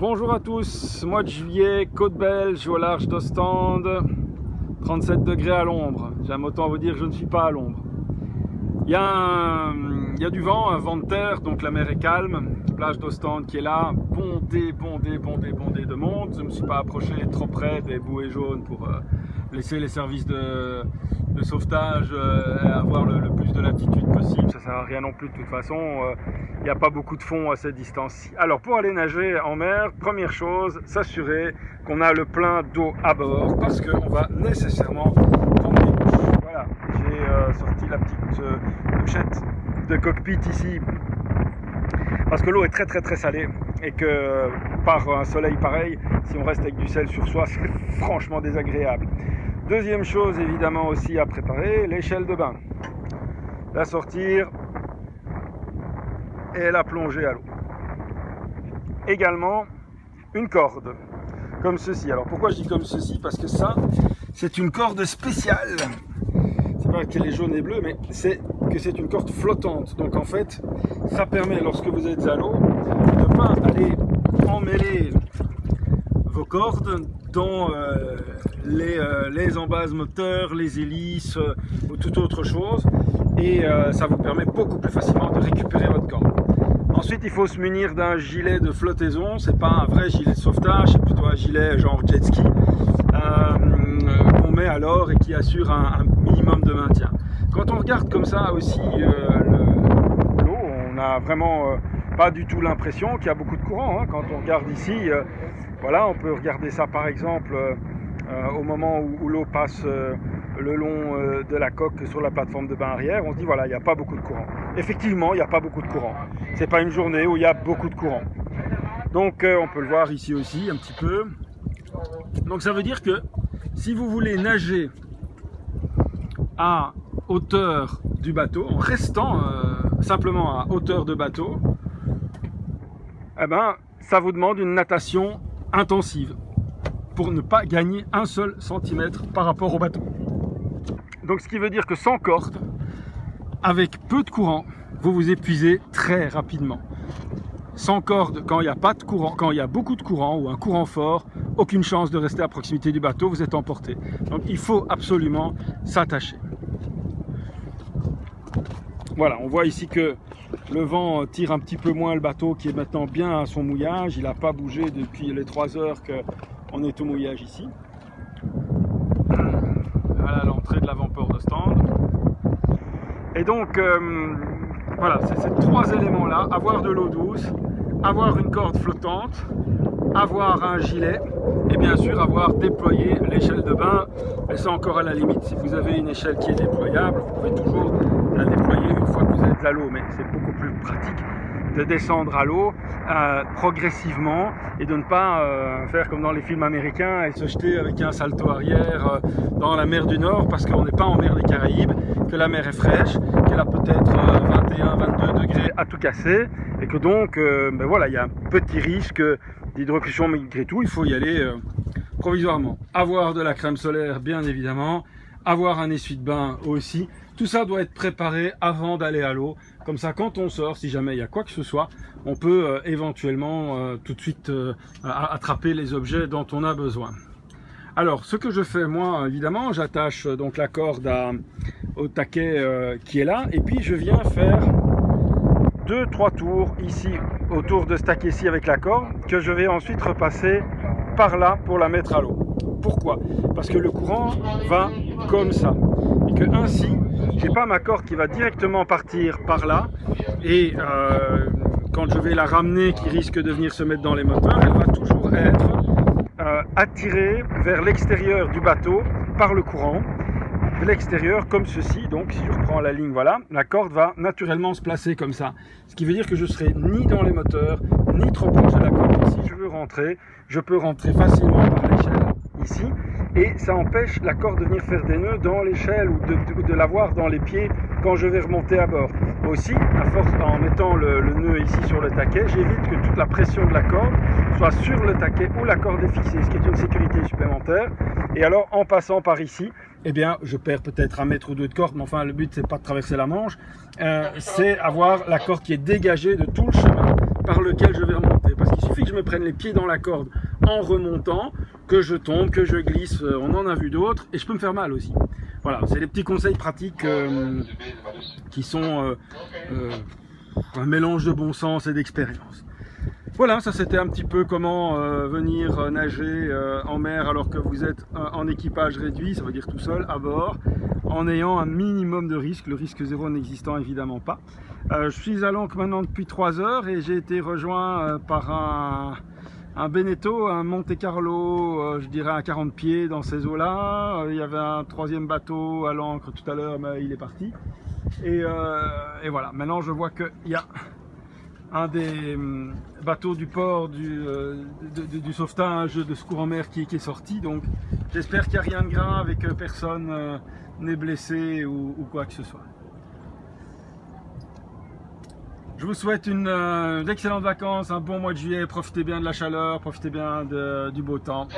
Bonjour à tous, mois de juillet, côte belge, au large d'Ostende, 37 degrés à l'ombre. J'aime autant vous dire que je ne suis pas à l'ombre. Il y a du vent, un vent de terre, donc la mer est calme. Plage d'Ostende qui est là, bondée de monde. Je ne me suis pas approché trop près des bouées jaunes pour laisser les services de sauvetage avoir le plus de latitude possible. Ça ne sert à rien non plus de toute façon. Il n'y a pas beaucoup de fond à cette distance-ci. Alors pour aller nager en mer, première chose, s'assurer qu'on a le plein d'eau à bord parce qu'on va nécessairement prendre des douches. Voilà, j'ai sorti la petite douchette de cockpit ici parce que l'eau est très salée et que par un soleil pareil, si on reste avec du sel sur soi, c'est franchement désagréable. Deuxième chose évidemment aussi à préparer, l'échelle de bain. La sortir et la plonger à l'eau. Également une corde, comme ceci. Alors pourquoi je dis comme ceci? Parce que ça, c'est une corde spéciale. C'est pas qu'elle est jaune et bleue, mais c'est que c'est une corde flottante. Donc en fait, ça permet, lorsque vous êtes à l'eau, de ne pas aller emmêler vos cordes dans les embases moteurs, les hélices ou toute autre chose. Et ça vous permet beaucoup plus facilement de récupérer votre corde. Ensuite, il faut se munir d'un gilet de flottaison. C'est pas un vrai gilet de sauvetage, c'est plutôt un gilet genre jet ski qu'on met alors et qui assure un minimum de maintien. Quand on regarde comme ça aussi l'eau, on n'a vraiment pas du tout l'impression qu'il y a beaucoup de courant. Quand on regarde ici, voilà, on peut regarder ça par exemple au moment où l'eau passe le long de la coque sur la plateforme de bain arrière, on se dit voilà, il n'y a pas beaucoup de courant. Effectivement, il n'y a pas beaucoup de courant. C'est pas une journée où il y a beaucoup de courant. Donc on peut le voir ici aussi un petit peu. Donc ça veut dire que si vous voulez nager à hauteur du bateau, en restant simplement à hauteur de bateau, eh ben, ça vous demande une natation intensive pour ne pas gagner un seul centimètre par rapport au bateau. Donc ce qui veut dire que sans corde, avec peu de courant, vous vous épuisez très rapidement. Sans corde, quand il n'y a pas de courant, quand il y a beaucoup de courant ou un courant fort, aucune chance de rester à proximité du bateau, vous êtes emporté. Donc il faut absolument s'attacher. Voilà, on voit ici que le vent tire un petit peu moins le bateau qui est maintenant bien à son mouillage. Il n'a pas bougé depuis les 3 heures qu'on est au mouillage ici. Voilà l'entrée de l'avant-port d'Ostende. Et donc, voilà, c'est ces 3 éléments-là. Avoir de l'eau douce, avoir une corde flottante, avoir un gilet et bien sûr avoir déployé l'échelle de bain. Mais ça encore à la limite, si vous avez une échelle qui est déployable, vous pouvez toujours la déployer une fois que vous êtes à l'eau. Mais c'est beaucoup plus pratique de descendre à l'eau progressivement et de ne pas faire comme dans les films américains et se jeter avec un salto arrière dans la mer du Nord parce qu'on n'est pas en mer des Caraïbes, que la mer est fraîche, qu'elle a peut-être 21-22 degrés à tout casser et que donc ben voilà, il y a un petit risque d'hydrocution malgré tout. Il faut y aller provisoirement. Avoir de la crème solaire bien évidemment, avoir un essuie-de-bain aussi. Tout ça doit être préparé avant d'aller à l'eau. Comme ça, quand on sort, si jamais il y a quoi que ce soit, on peut éventuellement tout de suite attraper les objets dont on a besoin. Alors, ce que je fais, moi, évidemment, j'attache donc la corde au taquet qui est là. Et puis, je viens faire 2-3 tours ici, autour de ce taquet-ci avec la corde, que je vais ensuite repasser par là pour la mettre à l'eau. Pourquoi? Parce que le courant va comme ça. Et que ainsi, j'ai pas ma corde qui va directement partir par là. Et quand je vais la ramener, qui risque de venir se mettre dans les moteurs, elle va toujours être attirée vers l'extérieur du bateau par le courant. De l'extérieur comme ceci, donc si je reprends la ligne, voilà, la corde va naturellement se placer comme ça. Ce qui veut dire que je serai ni dans les moteurs, ni trop proche de la corde. Si je veux rentrer, je peux rentrer facilement par l'échelle ici. Et ça empêche la corde de venir faire des nœuds dans l'échelle ou de l'avoir dans les pieds quand je vais remonter à bord. Aussi, à force, en mettant le nœud ici sur le taquet, j'évite que toute la pression de la corde soit sur le taquet où la corde est fixée, ce qui est une sécurité supplémentaire. Et alors, en passant par ici, eh bien, je perds peut-être 1 mètre ou 2 de corde, mais enfin, le but, c'est pas de traverser la Manche, c'est avoir la corde qui est dégagée de tout le chemin par lequel je vais remonter. Parce qu'il suffit suffit que je me prenne les pieds dans la corde en remontant, que je tombe, que je glisse, on en a vu d'autres, et je peux me faire mal aussi. Voilà, c'est les petits conseils pratiques qui sont un mélange de bon sens et d'expérience. Voilà, ça c'était un petit peu comment venir nager en mer alors que vous êtes en équipage réduit, ça veut dire tout seul, à bord, en ayant un minimum de risque, le risque zéro n'existant évidemment pas. Je suis à l'ancre maintenant depuis 3 heures et j'ai été rejoint par un Beneteau, un Monte Carlo, je dirais à 40 pieds dans ces eaux-là. Il y avait un troisième bateau à l'ancre tout à l'heure, mais il est parti. Et voilà, maintenant je vois qu'il y a un des bateaux du port du sauvetage de secours en mer qui est sorti, donc j'espère qu'il n'y a rien de grave et que personne n'est blessé ou quoi que ce soit. Je vous souhaite d'excellentes vacances, un bon mois de juillet, profitez bien de la chaleur, profitez bien du beau temps.